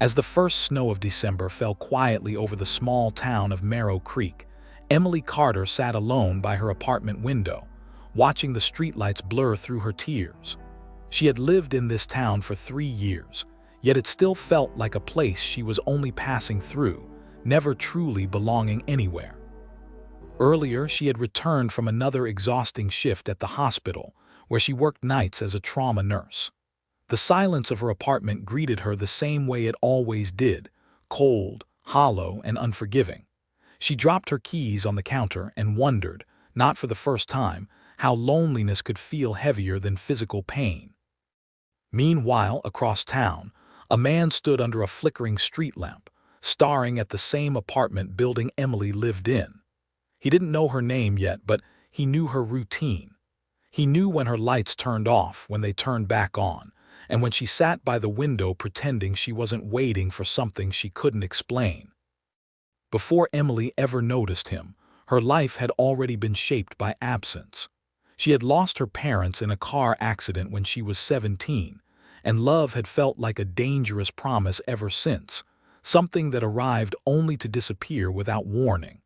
As the first snow of December fell quietly over the small town of Merrow Creek, Emily Carter sat alone by her apartment window, watching the streetlights blur through her tears. She had lived in this town for 3 years, yet it still felt like a place she was only passing through, never truly belonging anywhere. Earlier, she had returned from another exhausting shift at the hospital, where she worked nights as a trauma nurse. The silence of her apartment greeted her the same way it always did, cold, hollow, and unforgiving. She dropped her keys on the counter and wondered, not for the first time, how loneliness could feel heavier than physical pain. Meanwhile, across town, a man stood under a flickering street lamp, staring at the same apartment building Emily lived in. He didn't know her name yet, but he knew her routine. He knew when her lights turned off, when they turned back on, and when she sat by the window pretending she wasn't waiting for something she couldn't explain. Before Emily ever noticed him, her life had already been shaped by absence. She had lost her parents in a car accident when she was 17, and love had felt like a dangerous promise ever since, something that arrived only to disappear without warning.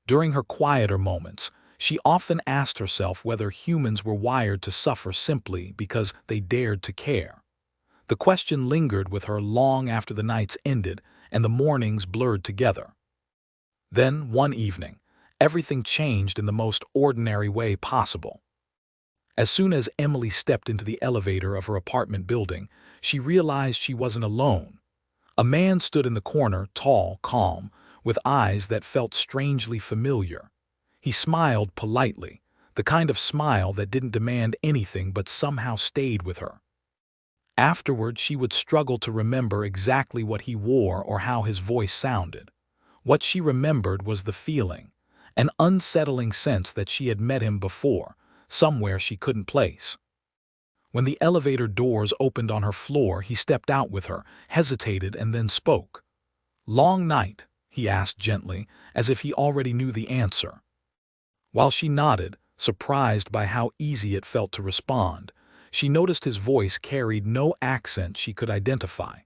During her quieter moments, she often asked herself whether humans were wired to suffer simply because they dared to care. The question lingered with her long after the nights ended and the mornings blurred together. Then, one evening, everything changed in the most ordinary way possible. As soon as Emily stepped into the elevator of her apartment building, she realized she wasn't alone. A man stood in the corner, tall, calm, with eyes that felt strangely familiar. He smiled politely, the kind of smile that didn't demand anything but somehow stayed with her. Afterward, she would struggle to remember exactly what he wore or how his voice sounded. What she remembered was the feeling, an unsettling sense that she had met him before, somewhere she couldn't place. When the elevator doors opened on her floor, he stepped out with her, hesitated, and then spoke. "Long night?" he asked gently, as if he already knew the answer. While she nodded, surprised by how easy it felt to respond, she noticed his voice carried no accent she could identify.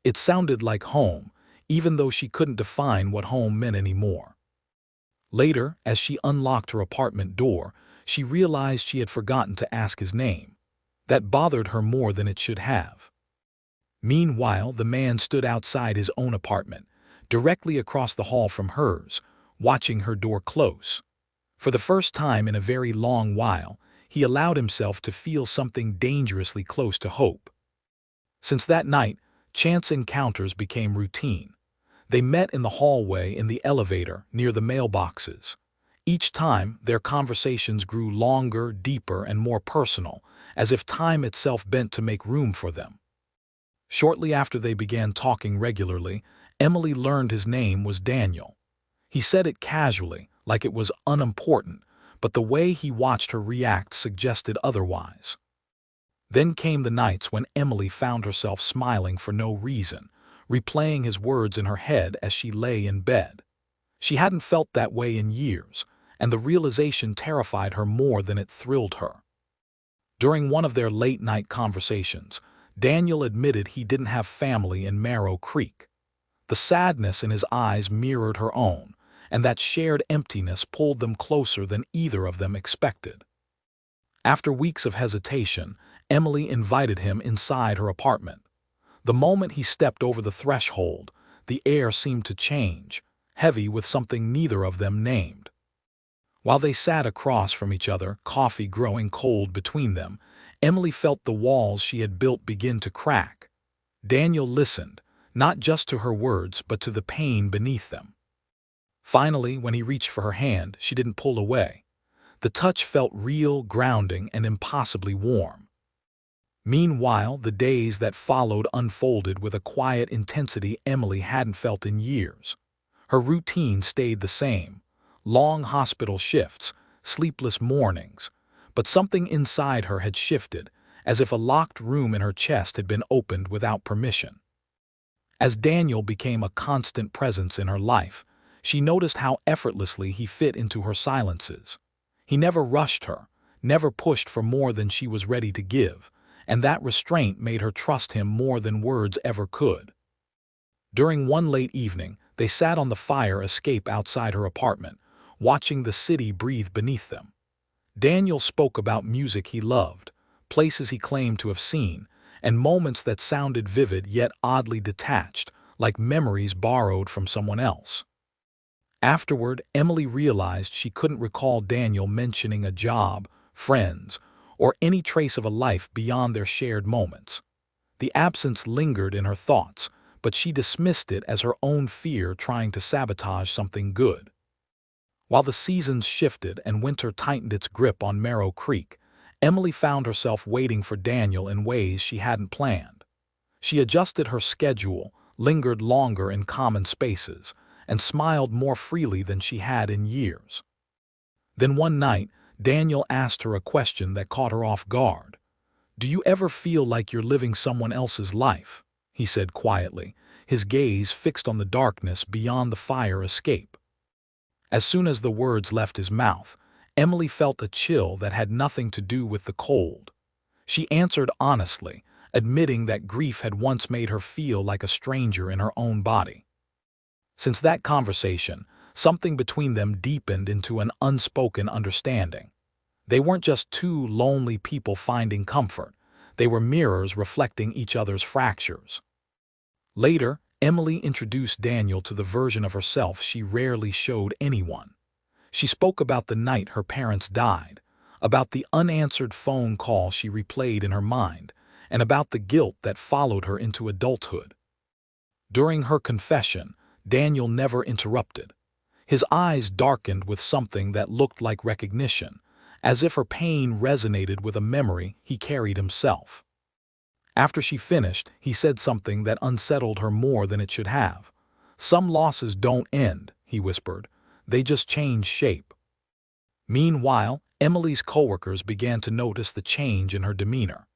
It sounded like home, even though she couldn't define what home meant anymore. Later, as she unlocked her apartment door, she realized she had forgotten to ask his name. That bothered her more than it should have. Meanwhile, the man stood outside his own apartment, directly across the hall from hers, watching her door close. For the first time in a very long while, he allowed himself to feel something dangerously close to hope. Since that night, chance encounters became routine. They met in the hallway, in the elevator, near the mailboxes. Each time, their conversations grew longer, deeper, and more personal, as if time itself bent to make room for them. Shortly after they began talking regularly, Emily learned his name was Daniel. He said it casually, like it was unimportant, but the way he watched her react suggested otherwise. Then came the nights when Emily found herself smiling for no reason, replaying his words in her head as she lay in bed. She hadn't felt that way in years, and the realization terrified her more than it thrilled her. During one of their late-night conversations, Daniel admitted he didn't have family in Merrow Creek. The sadness in his eyes mirrored her own, and that shared emptiness pulled them closer than either of them expected. After weeks of hesitation, Emily invited him inside her apartment. The moment he stepped over the threshold, the air seemed to change, heavy with something neither of them named. While they sat across from each other, coffee growing cold between them, Emily felt the walls she had built begin to crack. Daniel listened, not just to her words but to the pain beneath them. Finally, when he reached for her hand, she didn't pull away. The touch felt real, grounding, and impossibly warm. Meanwhile, the days that followed unfolded with a quiet intensity Emily hadn't felt in years. Her routine stayed the same: long hospital shifts, sleepless mornings, but something inside her had shifted, as if a locked room in her chest had been opened without permission. As Daniel became a constant presence in her life, she noticed how effortlessly he fit into her silences. He never rushed her, never pushed for more than she was ready to give, and that restraint made her trust him more than words ever could. During one late evening, they sat on the fire escape outside her apartment, watching the city breathe beneath them. Daniel spoke about music he loved, places he claimed to have seen, and moments that sounded vivid yet oddly detached, like memories borrowed from someone else. Afterward, Emily realized she couldn't recall Daniel mentioning a job, friends, or any trace of a life beyond their shared moments. The absence lingered in her thoughts, but she dismissed it as her own fear trying to sabotage something good. While the seasons shifted and winter tightened its grip on Marrow Creek, Emily found herself waiting for Daniel in ways she hadn't planned. She adjusted her schedule, lingered longer in common spaces, and smiled more freely than she had in years. Then one night, Daniel asked her a question that caught her off guard. "Do you ever feel like you're living someone else's life?" he said quietly, his gaze fixed on the darkness beyond the fire escape. As soon as the words left his mouth, Emily felt a chill that had nothing to do with the cold. She answered honestly, admitting that grief had once made her feel like a stranger in her own body. Since that conversation, something between them deepened into an unspoken understanding. They weren't just two lonely people finding comfort, they were mirrors reflecting each other's fractures. Later, Emily introduced Daniel to the version of herself she rarely showed anyone. She spoke about the night her parents died, about the unanswered phone call she replayed in her mind, and about the guilt that followed her into adulthood. During her confession, Daniel never interrupted. His eyes darkened with something that looked like recognition, as if her pain resonated with a memory he carried himself. After she finished, he said something that unsettled her more than it should have. "Some losses don't end," he whispered. "They just change shape." Meanwhile, Emily's coworkers began to notice the change in her demeanor.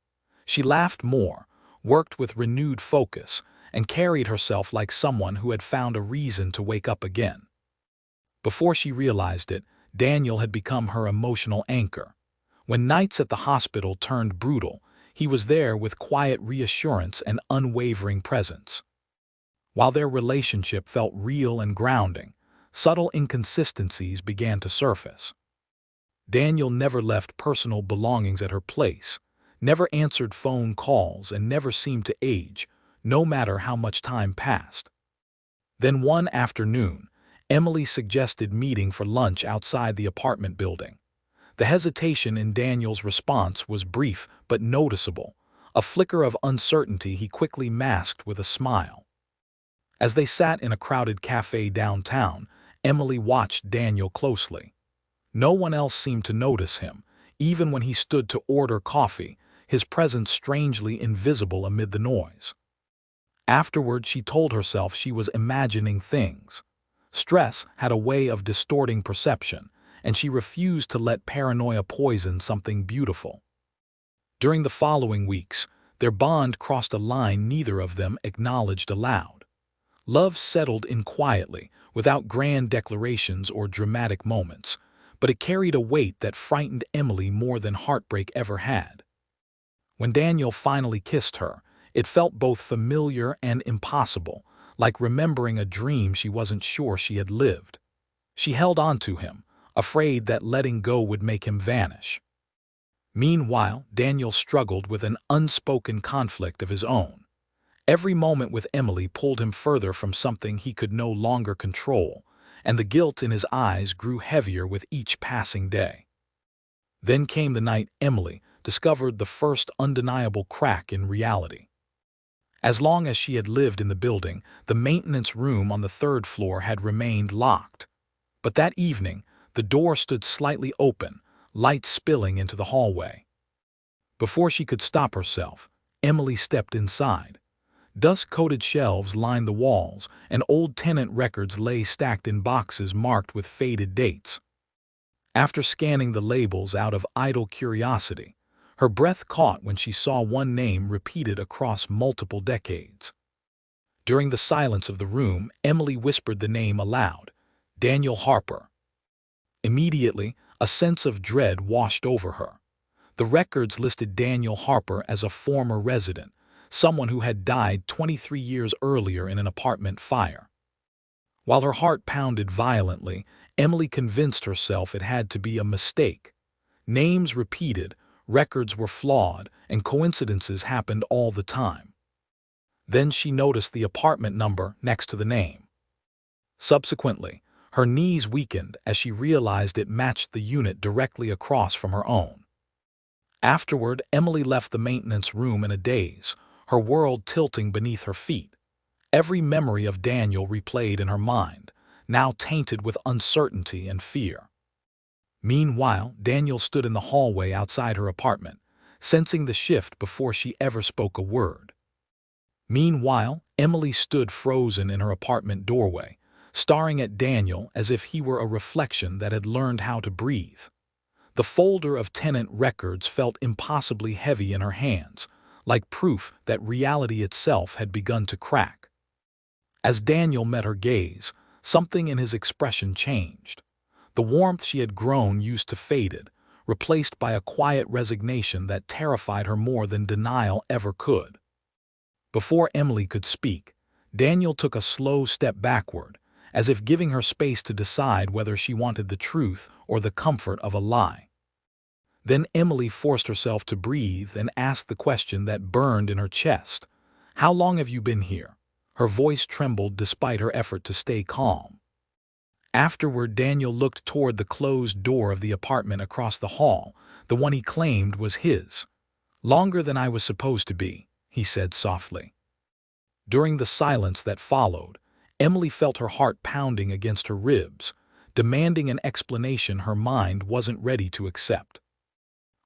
She laughed more, worked with renewed focus, and carried herself like someone who had found a reason to wake up again. Before she realized it, Daniel had become her emotional anchor. When nights at the hospital turned brutal, he was there with quiet reassurance and unwavering presence. While their relationship felt real and grounding, subtle inconsistencies began to surface. Daniel never left personal belongings at her place, never answered phone calls, and never seemed to age, no matter how much time passed. Then one afternoon, Emily suggested meeting for lunch outside the apartment building. The hesitation in Daniel's response was brief but noticeable, a flicker of uncertainty he quickly masked with a smile. As they sat in a crowded cafe downtown, Emily watched Daniel closely. No one else seemed to notice him, even when he stood to order coffee, his presence strangely invisible amid the noise. Afterward, she told herself she was imagining things. Stress had a way of distorting perception, and she refused to let paranoia poison something beautiful. During the following weeks, their bond crossed a line neither of them acknowledged aloud. Love settled in quietly, without grand declarations or dramatic moments, but it carried a weight that frightened Emily more than heartbreak ever had. When Daniel finally kissed her, it felt both familiar and impossible, like remembering a dream she wasn't sure she had lived. She held on to him, afraid that letting go would make him vanish. Meanwhile, Daniel struggled with an unspoken conflict of his own. Every moment with Emily pulled him further from something he could no longer control, and the guilt in his eyes grew heavier with each passing day. Then came the night Emily discovered the first undeniable crack in reality. As long as she had lived in the building, the maintenance room on the third floor had remained locked. But that evening, the door stood slightly open, light spilling into the hallway. Before she could stop herself, Emily stepped inside. Dust-coated shelves lined the walls, and old tenant records lay stacked in boxes marked with faded dates. After scanning the labels out of idle curiosity, her breath caught when she saw one name repeated across multiple decades. During the silence of the room, Emily whispered the name aloud, Daniel Harper. Immediately, a sense of dread washed over her. The records listed Daniel Harper as a former resident, someone who had died 23 years earlier in an apartment fire. While her heart pounded violently, Emily convinced herself it had to be a mistake. Names repeated, records were flawed, and coincidences happened all the time. Then she noticed the apartment number next to the name. Subsequently, her knees weakened as she realized it matched the unit directly across from her own. Afterward, Emily left the maintenance room in a daze, her world tilting beneath her feet. Every memory of Daniel replayed in her mind, now tainted with uncertainty and fear. Meanwhile, Daniel stood in the hallway outside her apartment, sensing the shift before she ever spoke a word. Meanwhile, Emily stood frozen in her apartment doorway, staring at Daniel as if he were a reflection that had learned how to breathe. The folder of tenant records felt impossibly heavy in her hands, like proof that reality itself had begun to crack. As Daniel met her gaze, something in his expression changed. The warmth she had grown used to faded, replaced by a quiet resignation that terrified her more than denial ever could. Before Emily could speak, Daniel took a slow step backward, as if giving her space to decide whether she wanted the truth or the comfort of a lie. Then Emily forced herself to breathe and asked the question that burned in her chest. "How long have you been here?" Her voice trembled despite her effort to stay calm. Afterward, Daniel looked toward the closed door of the apartment across the hall, the one he claimed was his. "Longer than I was supposed to be," he said softly. During the silence that followed, Emily felt her heart pounding against her ribs, demanding an explanation her mind wasn't ready to accept.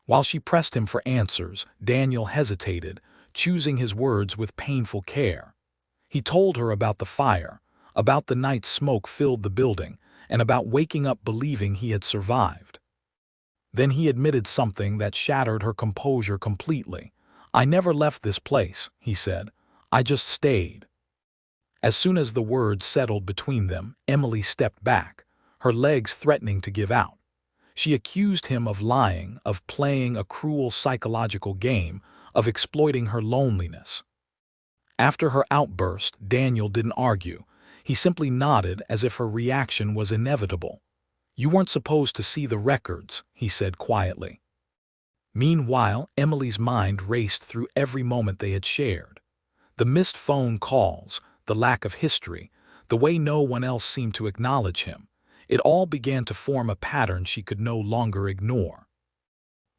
While she pressed him for answers, Daniel hesitated, choosing his words with painful care. He told her about the fire, about the night smoke filled the building, and about waking up believing he had survived. Then he admitted something that shattered her composure completely. "I never left this place," he said. "I just stayed." As soon as the words settled between them, Emily stepped back, her legs threatening to give out. She accused him of lying, of playing a cruel psychological game, of exploiting her loneliness. After her outburst, Daniel didn't argue. He simply nodded as if her reaction was inevitable. "You weren't supposed to see the records," he said quietly. Meanwhile, Emily's mind raced through every moment they had shared. The missed phone calls, the lack of history, the way no one else seemed to acknowledge him. It all began to form a pattern she could no longer ignore.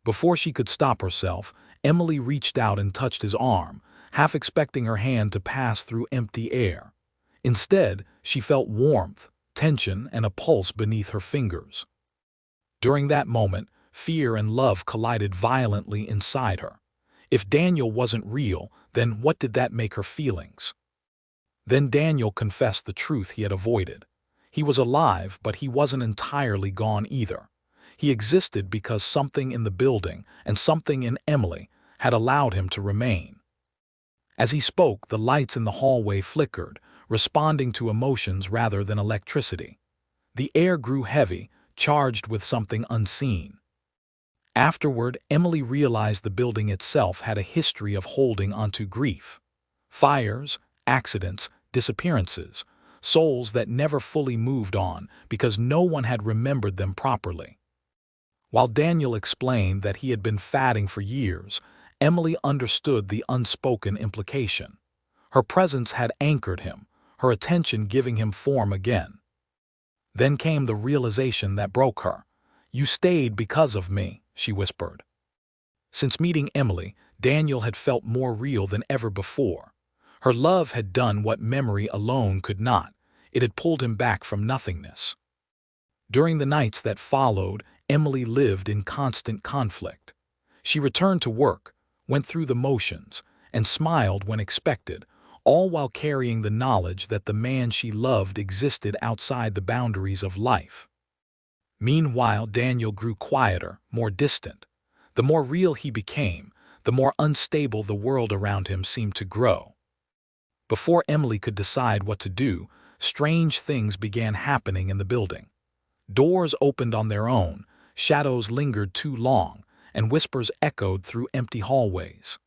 Before she could stop herself, Emily reached out and touched his arm, half expecting her hand to pass through empty air. Instead, she felt warmth, tension, and a pulse beneath her fingers. During that moment, fear and love collided violently inside her. If Daniel wasn't real, then what did that make her feelings? Then Daniel confessed the truth he had avoided. He was alive, but he wasn't entirely gone either. He existed because something in the building and something in Emily had allowed him to remain. As he spoke, the lights in the hallway flickered, responding to emotions rather than electricity. The air grew heavy, charged with something unseen. Afterward, Emily realized the building itself had a history of holding onto grief. Fires, accidents, disappearances, souls that never fully moved on because no one had remembered them properly. While Daniel explained that he had been fatting for years, Emily understood the unspoken implication. Her presence had anchored him, her attention giving him form again. Then came the realization that broke her. "You stayed because of me," she whispered. Since meeting Emily, Daniel had felt more real than ever before. Her love had done what memory alone could not. It had pulled him back from nothingness. During the nights that followed, Emily lived in constant conflict. She returned to work, went through the motions, and smiled when expected, all while carrying the knowledge that the man she loved existed outside the boundaries of life. Meanwhile, Daniel grew quieter, more distant. The more real he became, the more unstable the world around him seemed to grow. Before Emily could decide what to do, strange things began happening in the building. Doors opened on their own, shadows lingered too long, and whispers echoed through empty hallways.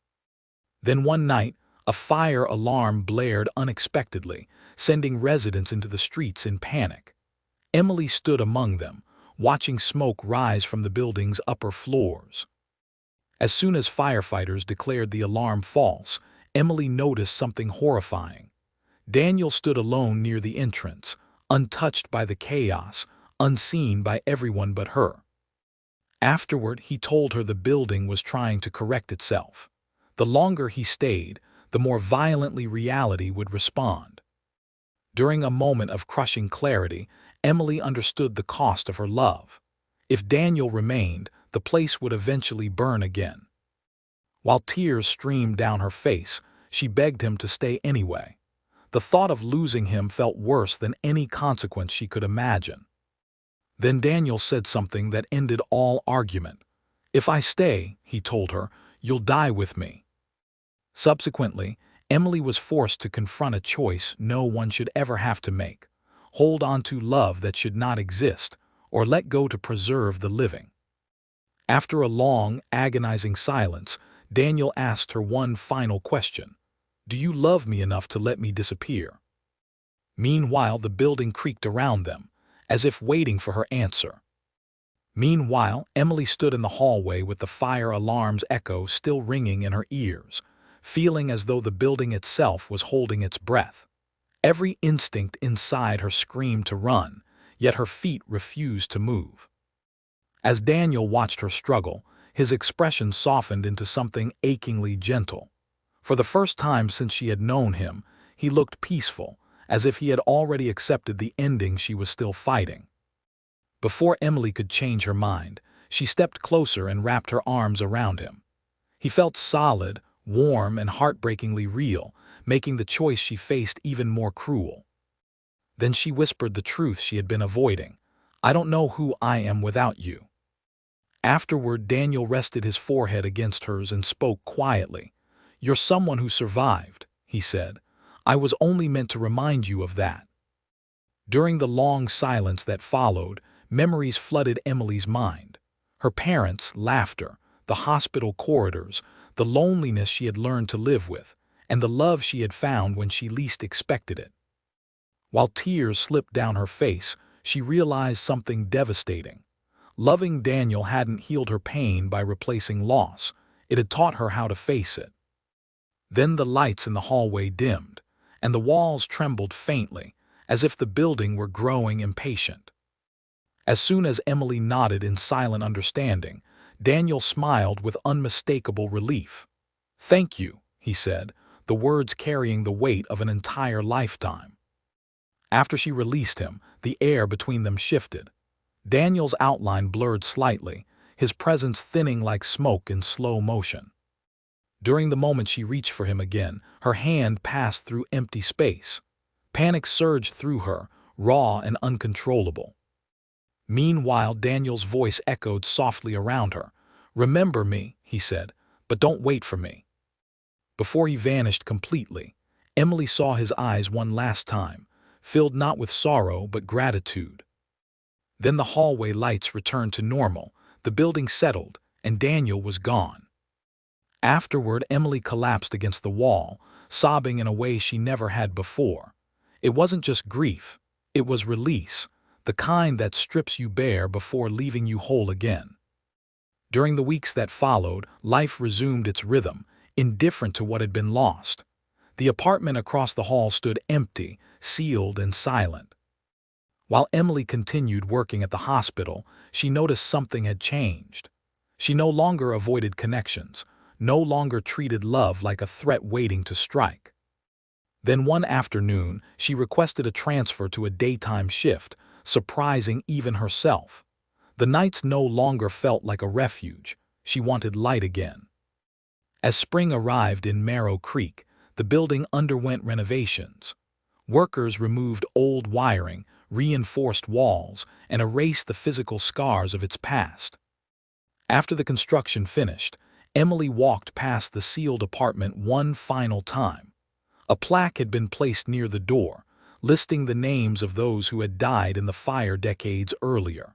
Then one night, A fire alarm blared unexpectedly, sending residents into the streets in panic. Emily stood among them, watching smoke rise from the building's upper floors. As soon as firefighters declared the alarm false, Emily noticed something horrifying. Daniel stood alone near the entrance, untouched by the chaos, unseen by everyone but her. Afterward, he told her the building was trying to correct itself. The longer he stayed, the more violently reality would respond. During a moment of crushing clarity, Emily understood the cost of her love. If Daniel remained, the place would eventually burn again. While tears streamed down her face, she begged him to stay anyway. The thought of losing him felt worse than any consequence she could imagine. Then Daniel said something that ended all argument. "If I stay," he told her, "you'll die with me." Subsequently, Emily was forced to confront a choice no one should ever have to make: hold on to love that should not exist, or let go to preserve the living. After a long, agonizing silence, Daniel asked her one final question: "Do you love me enough to let me disappear?" Meanwhile, the building creaked around them, as if waiting for her answer. Meanwhile, Emily stood in the hallway with the fire alarm's echo still ringing in her ears, feeling as though the building itself was holding its breath. Every instinct inside her screamed to run, yet her feet refused to move. As Daniel watched her struggle, his expression softened into something achingly gentle. For the first time since she had known him, he looked peaceful, as if he had already accepted the ending she was still fighting. Before Emily could change her mind, she stepped closer and wrapped her arms around him. He felt solid, warm, and heartbreakingly real, making the choice she faced even more cruel. Then she whispered the truth she had been avoiding: "I don't know who I am without you." Afterward, Daniel rested his forehead against hers and spoke quietly. "You're someone who survived," he said. "I was only meant to remind you of that." During the long silence that followed, memories flooded Emily's mind. Her parents' laughter, the hospital corridors, the loneliness she had learned to live with, and the love she had found when she least expected it. While tears slipped down her face, she realized something devastating. Loving Daniel hadn't healed her pain by replacing loss. It had taught her how to face it. Then the lights in the hallway dimmed, and the walls trembled faintly, as if the building were growing impatient. As soon as Emily nodded in silent understanding, Daniel smiled with unmistakable relief. "Thank you," he said, the words carrying the weight of an entire lifetime. After she released him, the air between them shifted. Daniel's outline blurred slightly, his presence thinning like smoke in slow motion. During the moment she reached for him again, her hand passed through empty space. Panic surged through her, raw and uncontrollable. Meanwhile, Daniel's voice echoed softly around her. "Remember me," he said, "but don't wait for me." Before he vanished completely, Emily saw his eyes one last time, filled not with sorrow but gratitude. Then the hallway lights returned to normal, the building settled, and Daniel was gone. Afterward, Emily collapsed against the wall, sobbing in a way she never had before. It wasn't just grief, it was release, the kind that strips you bare before leaving you whole again. During the weeks that followed, life resumed its rhythm, indifferent to what had been lost. The apartment across the hall stood empty, sealed and silent. While Emily continued working at the hospital, she noticed something had changed. She no longer avoided connections, no longer treated love like a threat waiting to strike. Then one afternoon, she requested a transfer to a daytime shift, surprising even herself. The nights no longer felt like a refuge. She wanted light again. As spring arrived in Marrow Creek, the building underwent renovations. Workers removed old wiring, reinforced walls, and erased the physical scars of its past. After the construction finished, Emily walked past the sealed apartment one final time. A plaque had been placed near the door, listing the names of those who had died in the fire decades earlier.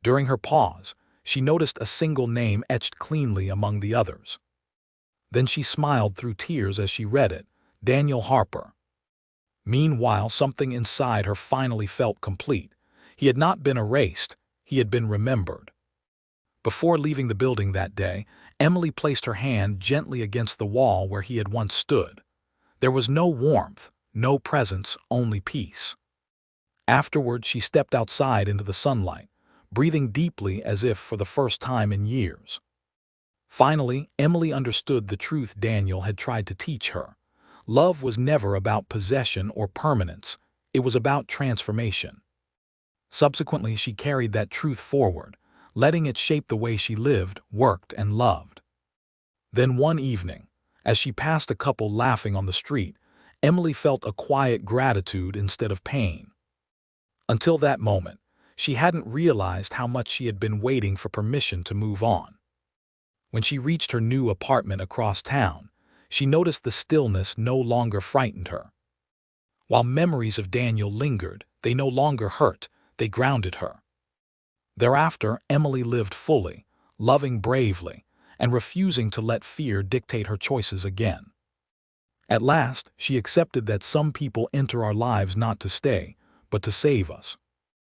During her pause, she noticed a single name etched cleanly among the others. Then she smiled through tears as she read it. Daniel Harper. Meanwhile, something inside her finally felt complete. He had not been erased, he had been remembered. Before leaving the building that day, Emily placed her hand gently against the wall where he had once stood. There was no warmth, no presence, only peace. Afterward, she stepped outside into the sunlight, breathing deeply as if for the first time in years. Finally, Emily understood the truth Daniel had tried to teach her. Love was never about possession or permanence, it was about transformation. Subsequently, she carried that truth forward, letting it shape the way she lived, worked, and loved. Then one evening, as she passed a couple laughing on the street, Emily felt a quiet gratitude instead of pain. Until that moment, she hadn't realized how much she had been waiting for permission to move on. When she reached her new apartment across town, she noticed the stillness no longer frightened her. While memories of Daniel lingered, they no longer hurt, they grounded her. Thereafter, Emily lived fully, loving bravely, and refusing to let fear dictate her choices again. At last, she accepted that some people enter our lives not to stay, but to save us.